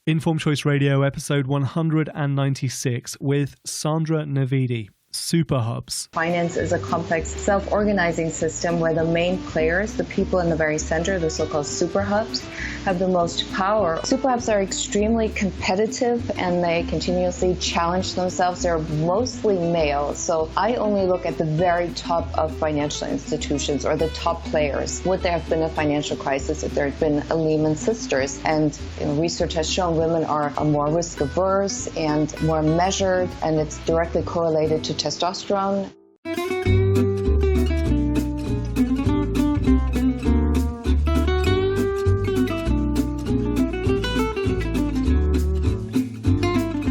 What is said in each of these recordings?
Informed Choice Radio, episode 196 with Sandra Navidi. Super hubs. Finance is a complex self-organizing system where the main players, the people in the very center, the so-called super hubs, have the most power. Super hubs are extremely competitive and they continuously challenge themselves. They're mostly male, so I only look at the very top of financial institutions or the top players. Would there have been a financial crisis if there had been a Lehman Sisters? And research has shown women are more risk averse and more measured, and it's directly correlated to testosterone.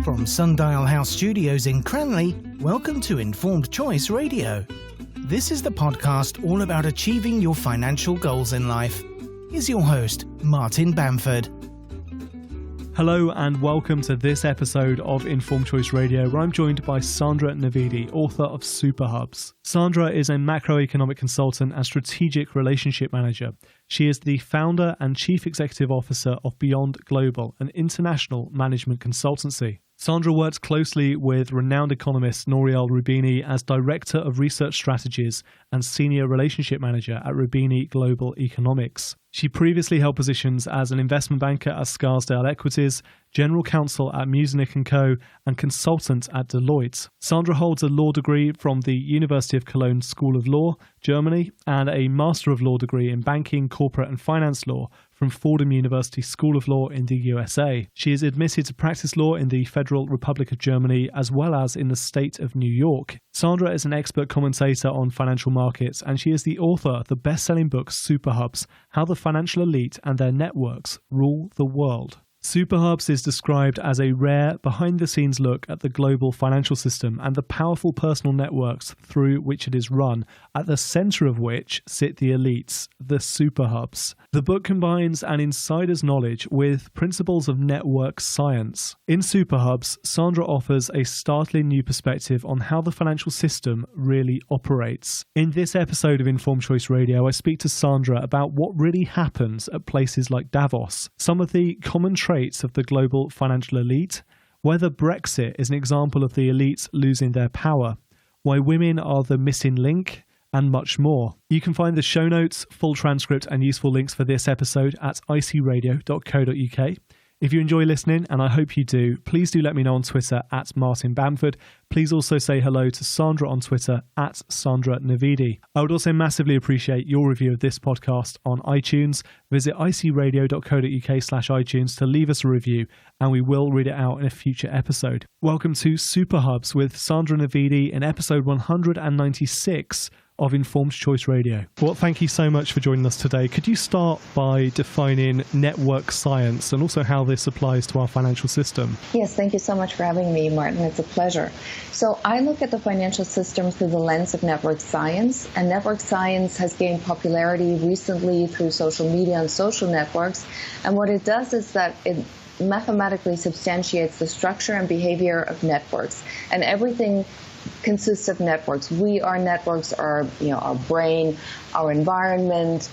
From Sundial House Studios in Cranley, welcome to Informed Choice Radio. This is the podcast all about achieving your financial goals in life. Here's your host, Martin Bamford. Hello and welcome to this episode of Informed Choice Radio, where I'm joined by Sandra Navidi, author of Super Hubs. Sandra is a macroeconomic consultant and strategic relationship manager. She is the founder and chief executive officer of BeyondGlobal, an international management consultancy. Sandra works closely with renowned economist Nouriel Roubini as Director of Research Strategies and Senior Relationship Manager at Roubini Global Economics. She previously held positions as an investment banker at Scarsdale Equities, General Counsel at Musinich & Co, and consultant at Deloitte. Sandra holds a law degree from the University of Cologne School of Law, Germany, and a Master of Law degree in Banking, Corporate and Finance Law from Fordham University School of Law in the USA. She is admitted to practice law in the Federal Republic of Germany as well as in the state of New York. Sandra is an expert commentator on financial markets, and she is the author of the best-selling book Super Hubs: How the Financial Elite and Their Networks Rule the World. Super Hubs is described as a rare, behind-the-scenes look at the global financial system and the powerful personal networks through which it is run, at the center of which sit the elites, the Super Hubs. The book combines an insider's knowledge with principles of network science. In Super Hubs, Sandra offers a startling new perspective on how the financial system really operates. In this episode of Informed Choice Radio, I speak to Sandra about what really happens at places like Davos, some of the common traits of the global financial elite, whether Brexit is an example of the elites losing their power, why women are the missing link, and much more. You can find the show notes, full transcript and useful links for this episode at icradio.co.uk. If you enjoy listening, and I hope you do, please do let me know on Twitter at Martin Bamford. Please also say hello to Sandra on Twitter at Sandra Navidi. I would also massively appreciate your review of this podcast on iTunes. Visit icradio.co.uk/iTunes to leave us a review, and we will read it out in a future episode. Welcome to Super Hubs with Sandra Navidi in episode 196 of Informed Choice Radio. Well, thank you so much for joining us today. Could you start by defining network science and also how this applies to our financial system? Yes, thank you so much for having me, Martin. It's a pleasure. So I look at the financial system through the lens of network science, and network science has gained popularity recently through social media and social networks. And what it does is that it mathematically substantiates the structure and behavior of networks, and everything consists of networks. We are networks, our brain, our environment,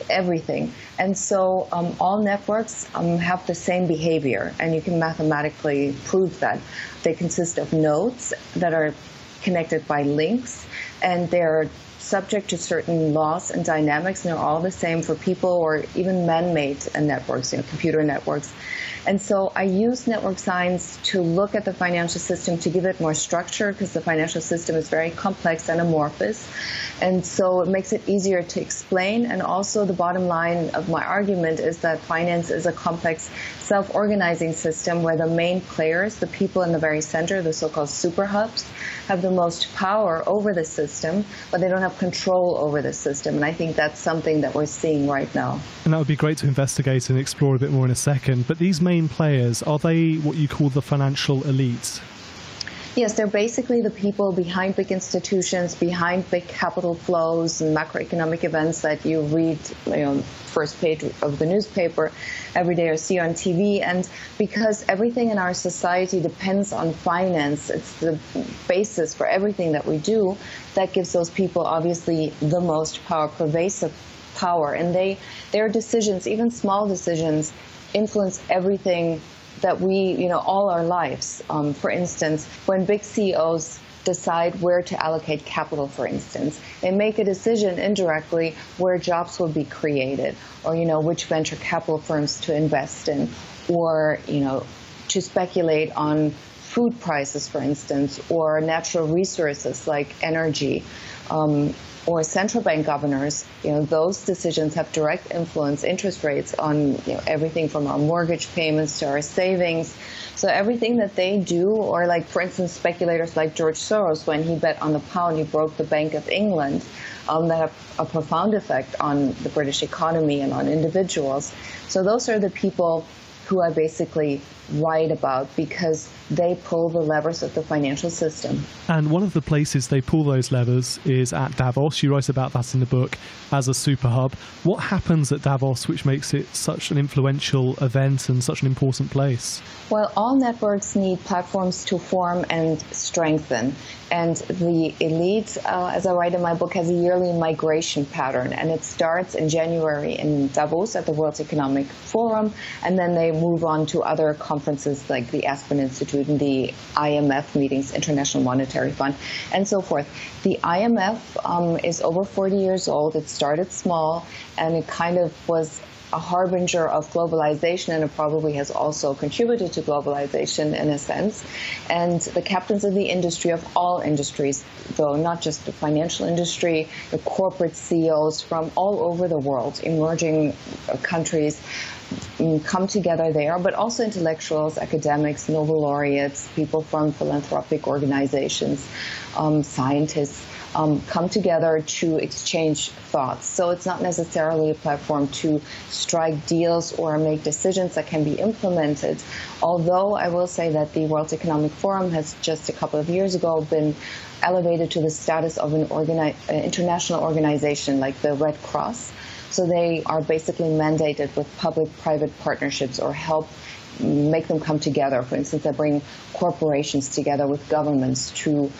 everything. And so all networks have the same behavior, and you can mathematically prove that. They consist of nodes that are connected by links, and they're subject to certain laws and dynamics, and they're all the same for people or even man-made networks, computer networks. And so I use network science to look at the financial system to give it more structure, because the financial system is very complex and amorphous. And so it makes it easier to explain. And also the bottom line of my argument is that finance is a complex self-organizing system where the main players, the people in the very center, the so-called super hubs, have the most power over the system, but they don't have control over the system. And I think that's something that we're seeing right now. And that would be great to investigate and explore a bit more in a second. But these main players, are they what you call the financial elite? Yes, they're basically the people behind big institutions, behind big capital flows and macroeconomic events that you read, first page of the newspaper every day or see on TV. And because everything in our society depends on finance, it's the basis for everything that we do, that gives those people obviously the most power, pervasive power. And their decisions, even small decisions, influence everything that we, all our lives. For instance, when big CEOs decide where to allocate capital, for instance, they make a decision indirectly where jobs will be created, or, which venture capital firms to invest in, or, to speculate on food prices, for instance, or natural resources like energy, or central bank governors. Those decisions have direct influence, interest rates on everything from our mortgage payments to our savings. So everything that they do, or like, for instance, speculators like George Soros, when he bet on the pound, he broke the Bank of England, that have a profound effect on the British economy and on individuals. So those are the people who I basically write about, because they pull the levers of the financial system. And one of the places they pull those levers is at Davos. You write about that in the book as a super hub. What happens at Davos which makes it such an influential event and such an important place? Well, all networks need platforms to form and strengthen. And the elite, as I write in my book, has a yearly migration pattern. And it starts in January in Davos at the World Economic Forum. And then they move on to other conferences like the Aspen Institute and the IMF meetings, International Monetary Fund, and so forth. The IMF is over 40 years old. It started small, and it kind of was a harbinger of globalization, and it probably has also contributed to globalization in a sense. And the captains of the industry, of all industries, though, not just the financial industry, the corporate CEOs from all over the world, emerging countries, come together there, but also intellectuals, academics, Nobel laureates, people from philanthropic organizations, scientists, come together to exchange thoughts. So it's not necessarily a platform to strike deals or make decisions that can be implemented. Although I will say that the World Economic Forum has just a couple of years ago been elevated to the status of an international organization like the Red Cross. So they are basically mandated with public-private partnerships, or help make them come together. For instance, they bring corporations together with governments to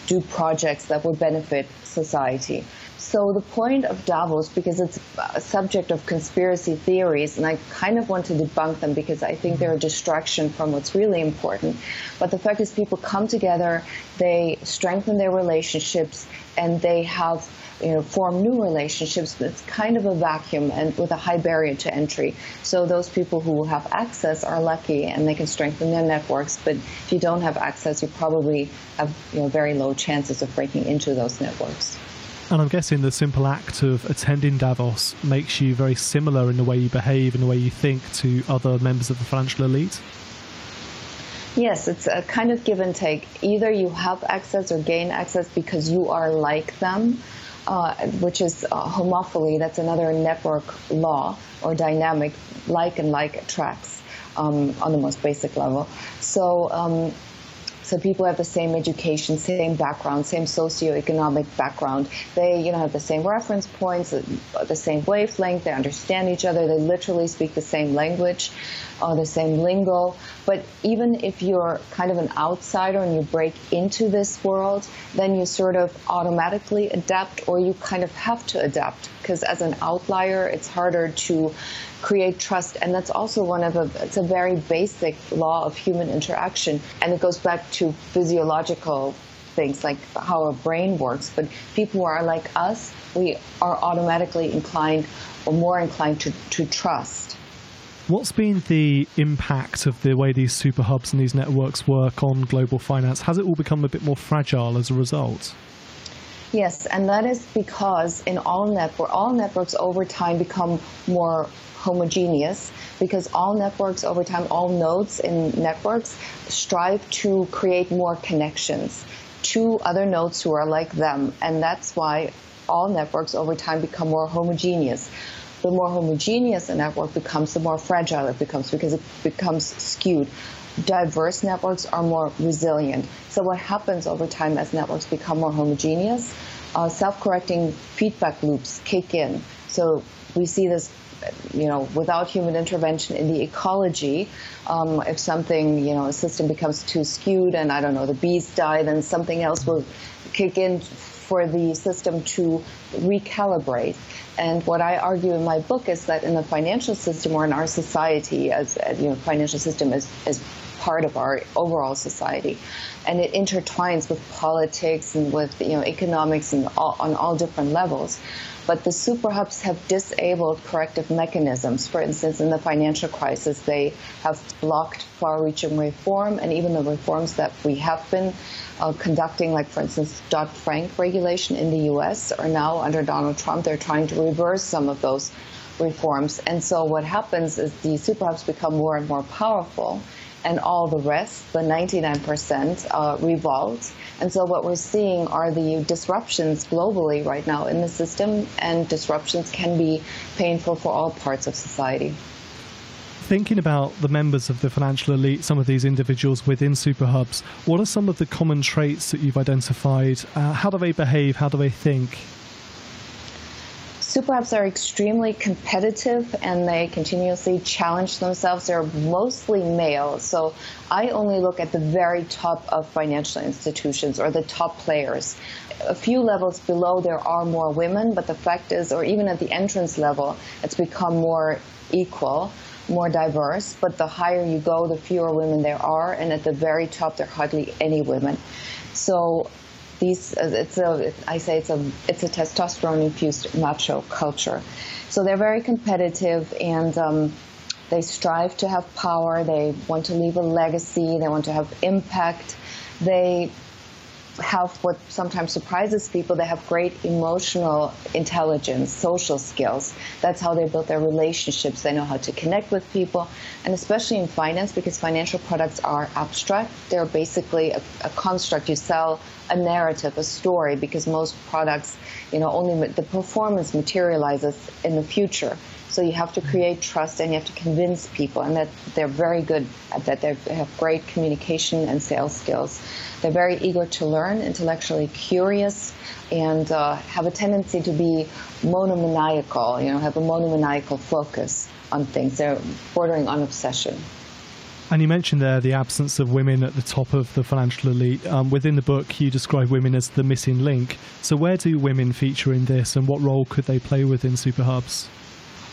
do projects that would benefit society. So the point of Davos, because it's a subject of conspiracy theories, and I kind of want to debunk them because I think they're a distraction from what's really important. But the fact is, people come together, they strengthen their relationships, and they have form new relationships. It's kind of a vacuum and with a high barrier to entry. So those people who have access are lucky, and they can strengthen their networks. But if you don't have access, you probably have very low chances of breaking into those networks. And I'm guessing the simple act of attending Davos makes you very similar in the way you behave and the way you think to other members of the financial elite? Yes, it's a kind of give and take. Either you have access or gain access because you are like them, which is homophily. That's another network law or dynamic. Like and like attracts on the most basic level. So people have the same education, same background, same socioeconomic background. They have the same reference points, the same wavelength. They understand each other. They literally speak the same language, the same lingo. But even if you're kind of an outsider and you break into this world, then you sort of automatically adapt, or you kind of have to adapt, because as an outlier, it's harder to create trust. And that's also it's a very basic law of human interaction. And it goes back to physiological things like how our brain works. But people who are like us, we are automatically inclined, or more inclined to trust. What's been the impact of the way these super hubs and these networks work on global finance? Has it all become a bit more fragile as a result? Yes, and that is because in all networks over time become more homogeneous, because all networks over time, all nodes in networks strive to create more connections to other nodes who are like them. And that's why all networks over time become more homogeneous. The more homogeneous a network becomes, the more fragile it becomes, because it becomes skewed. Diverse networks are more resilient. So what happens over time as networks become more homogeneous? Self-correcting feedback loops kick in. So we see this, without human intervention in the ecology. If something, a system becomes too skewed and, the bees die, then something else will kick in for the system to recalibrate. And what I argue in my book is that in the financial system, or in our society, as financial system is part of our overall society, and it intertwines with politics and with economics and on all different levels. But the super hubs have disabled corrective mechanisms. For instance, in the financial crisis, they have blocked far-reaching reform, and even the reforms that we have been conducting, like, for instance, Dodd-Frank regulation in the U.S., are now under Donald Trump. They're trying to reverse some of those reforms. And so what happens is the super hubs become more and more powerful, and all the rest, the 99%, revolt. And so what we're seeing are the disruptions globally right now in the system, and disruptions can be painful for all parts of society. Thinking about the members of the financial elite, some of these individuals within super hubs, what are some of the common traits that you've identified? How do they behave? How do they think? Super hubs are extremely competitive, and they continuously challenge themselves. They're mostly male, so I only look at the very top of financial institutions, or the top players. A few levels below, there are more women, but the fact is, or even at the entrance level, it's become more equal, more diverse. But the higher you go, the fewer women there are, and at the very top, there are hardly any women. So it's a testosterone-infused macho culture. So they're very competitive, and they strive to have power. They want to leave a legacy. They want to have impact. They have what sometimes surprises people. They have great emotional intelligence, social skills. That's how they build their relationships. They know how to connect with people, and especially in finance, because financial products are abstract. They're basically a construct. You sell a narrative, a story, because most products, only the performance materializes in the future. So you have to create trust, and you have to convince people, and that they're very good at that. They have great communication and sales skills. They're very eager to learn, intellectually curious, and have a tendency to be monomaniacal, have a monomaniacal focus on things. They're bordering on obsession. And you mentioned there the absence of women at the top of the financial elite. Within the book, you describe women as the missing link. So where do women feature in this, and what role could they play within super hubs?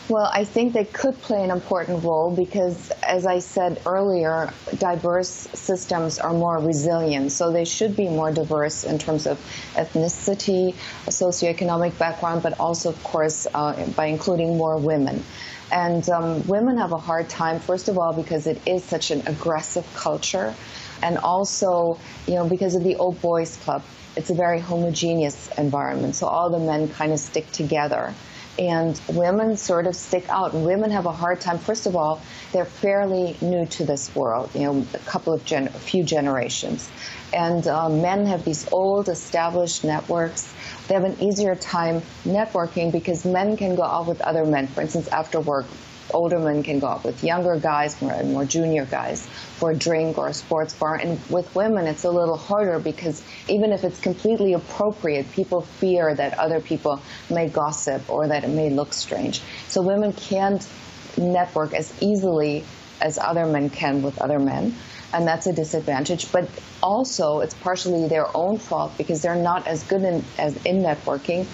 Well, I think they could play an important role because, as I said earlier, diverse systems are more resilient. So they should be more diverse in terms of ethnicity, socioeconomic background, but also, of course, by including more women. And women have a hard time, first of all, because it is such an aggressive culture, and also, because of the old boys club. It's a very homogeneous environment, so all the men kind of stick together. And women sort of stick out, and women have a hard time. First of all, they're fairly new to this world, a few generations. And men have these old established networks. They have an easier time networking because men can go out with other men. For instance, after work, older men can go out with younger guys, more junior guys, for a drink or a sports bar. And with women, it's a little harder because even if it's completely appropriate, people fear that other people may gossip or that it may look strange. So women can't network as easily as other men can with other men, and that's a disadvantage. But also, it's partially their own fault because they're not as good in networking.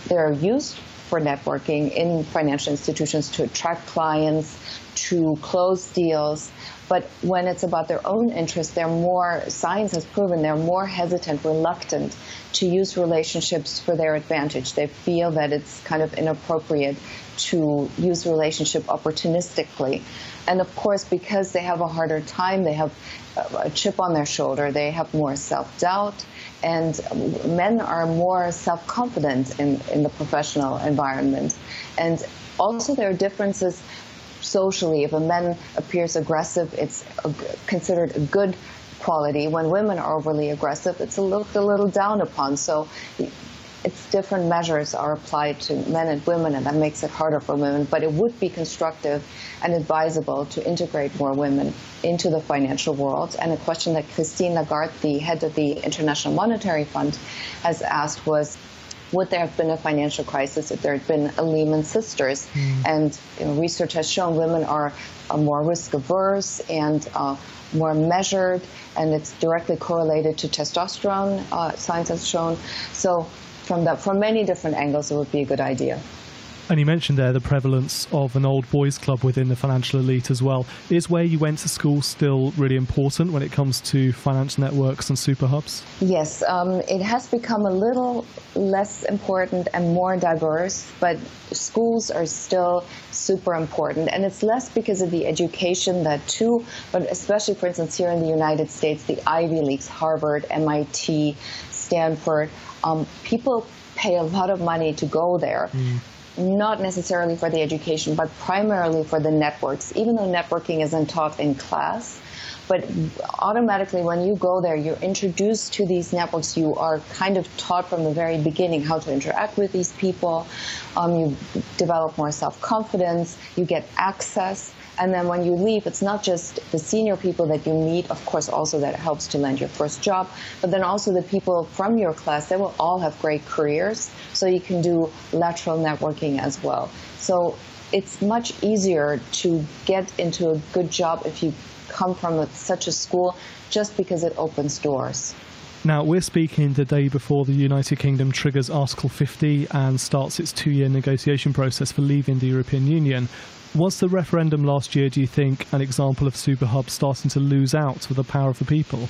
They're used for networking in financial institutions to attract clients, to close deals. But when it's about their own interests, science has proven they're more hesitant, reluctant to use relationships for their advantage. They feel that it's kind of inappropriate to use relationship opportunistically. And of course, because they have a harder time, they have a chip on their shoulder, they have more self-doubt, and men are more self-confident in the professional environment. And also there are differences socially. If a man appears aggressive, it's considered a good quality. When women are overly aggressive, it's looked a little down upon. So it's different measures are applied to men and women, and that makes it harder for women. But it would be constructive and advisable to integrate more women into the financial world. And a question that Christine Lagarde, the head of the International Monetary Fund, has asked was, would there have been a financial crisis if there had been a Lehman Sisters? And research has shown women are more risk-averse and more measured, and it's directly correlated to testosterone, science has shown. So from many different angles, it would be a good idea. And you mentioned there the prevalence of an old boys club within the financial elite as well. Is where you went to school still really important when it comes to finance networks and super hubs? Yes, it has become a little less important and more diverse, but schools are still super important. And it's less because of the education, that too, but especially, for instance, here in the United States, the Ivy Leagues, Harvard, MIT, Stanford, people pay a lot of money to go there. Not necessarily for the education, but primarily for the networks, even though networking isn't taught in class. But automatically when you go there, you're introduced to these networks. You are kind of taught from the very beginning how to interact with these people. You develop more self-confidence. You get access. And then when you leave, it's not just the senior people that you meet, of course, also that helps to land your first job, but then also the people from your class, they will all have great careers, so you can do lateral networking as well. So it's much easier to get into a good job if you come from such a school, just because it opens doors. Now, we're speaking the day before the United Kingdom triggers Article 50 and starts its 2-year negotiation process for leaving the European Union. Was the referendum last year, do you think, an example of super hubs starting to lose out with the power of the people?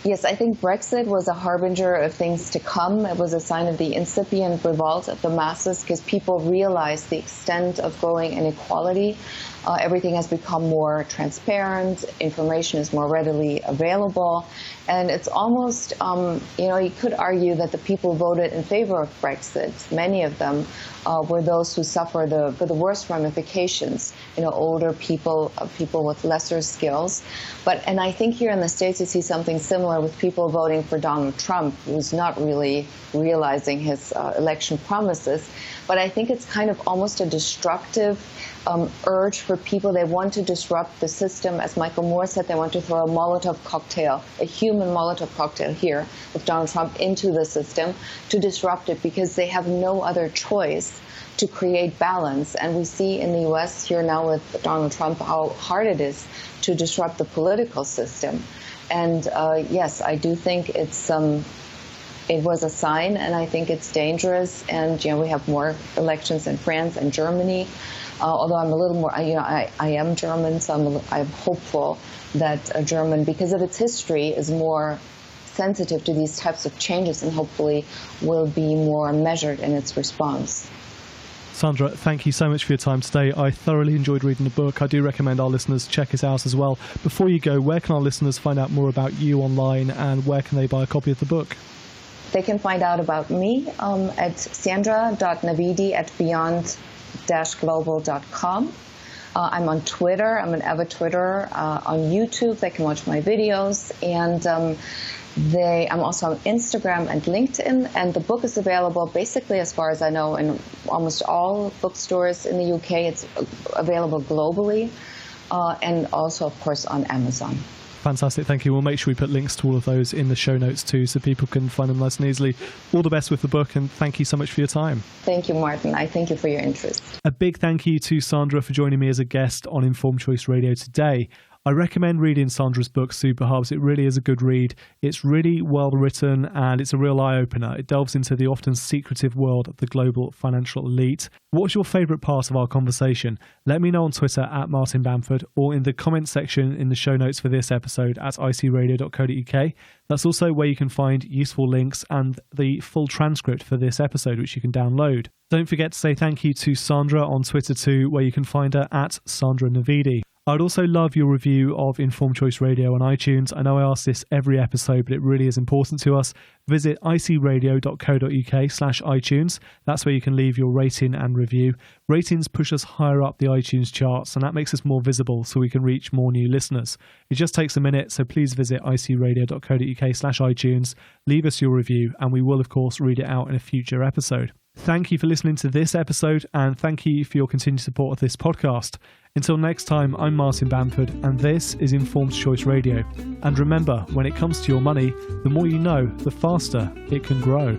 Yes, I think Brexit was a harbinger of things to come. It was a sign of the incipient revolt of the masses, because people realized the extent of growing inequality. Everything has become more transparent, information is more readily available, and it's almost, you could argue that the people voted in favor of Brexit. Many of them were those who suffer the worst ramifications, older people, people with lesser skills. And I think here in the States you see something similar with people voting for Donald Trump, who's not really realizing his election promises. But I think it's kind of almost a destructive urge for people. They want to disrupt the system. As Michael Moore said, they want to throw a Molotov cocktail, a human Molotov cocktail here with Donald Trump into the system to disrupt it, because they have no other choice to create balance. And we see in the U.S. here now with Donald Trump how hard it is to disrupt the political system. And yes, I do think it was a sign, and I think it's dangerous. And we have more elections in France and Germany. Although I'm a little more, I am German, so I'm hopeful that German, because of its history, is more sensitive to these types of changes and hopefully will be more measured in its response. Sandra, thank you so much for your time today. I thoroughly enjoyed reading the book. I do recommend our listeners check it out as well. Before you go, where can our listeners find out more about you online, and where can they buy a copy of the book? They can find out about me at sandra.navidi@beyond-global.com. I'm on Twitter. I'm an avid Twitterer. On YouTube, they can watch my videos. And I'm also on Instagram and LinkedIn. And the book is available, basically, as far as I know, in almost all bookstores in the UK. It's available globally. And also, of course, on Amazon. Fantastic, thank you. We'll make sure we put links to all of those in the show notes too, so people can find them nice and easily. All the best with the book, and thank you so much for your time. Thank you, Martin. I thank you for your interest. A big thank you to Sandra for joining me as a guest on Informed Choice Radio today. I recommend reading Sandra's book, Super Hubs. It really is a good read. It's really well written, and it's a real eye-opener. It delves into the often secretive world of the global financial elite. What's your favourite part of our conversation? Let me know on Twitter @MartinBamford, or in the comments section in the show notes for this episode at icradio.co.uk. That's also where you can find useful links and the full transcript for this episode, which you can download. Don't forget to say thank you to Sandra on Twitter too, where you can find her at Sandra Navidi. I'd also love your review of Informed Choice Radio on iTunes. I know I ask this every episode, but it really is important to us. Visit icradio.co.uk/iTunes. That's where you can leave your rating and review. Ratings push us higher up the iTunes charts, and that makes us more visible so we can reach more new listeners. It just takes a minute, so please visit icradio.co.uk/iTunes, leave us your review, and we will, of course, read it out in a future episode. Thank you for listening to this episode, and thank you for your continued support of this podcast. Until next time, I'm Martin Bamford, and this is Informed Choice Radio. And remember, when it comes to your money, the more you know, the faster it can grow.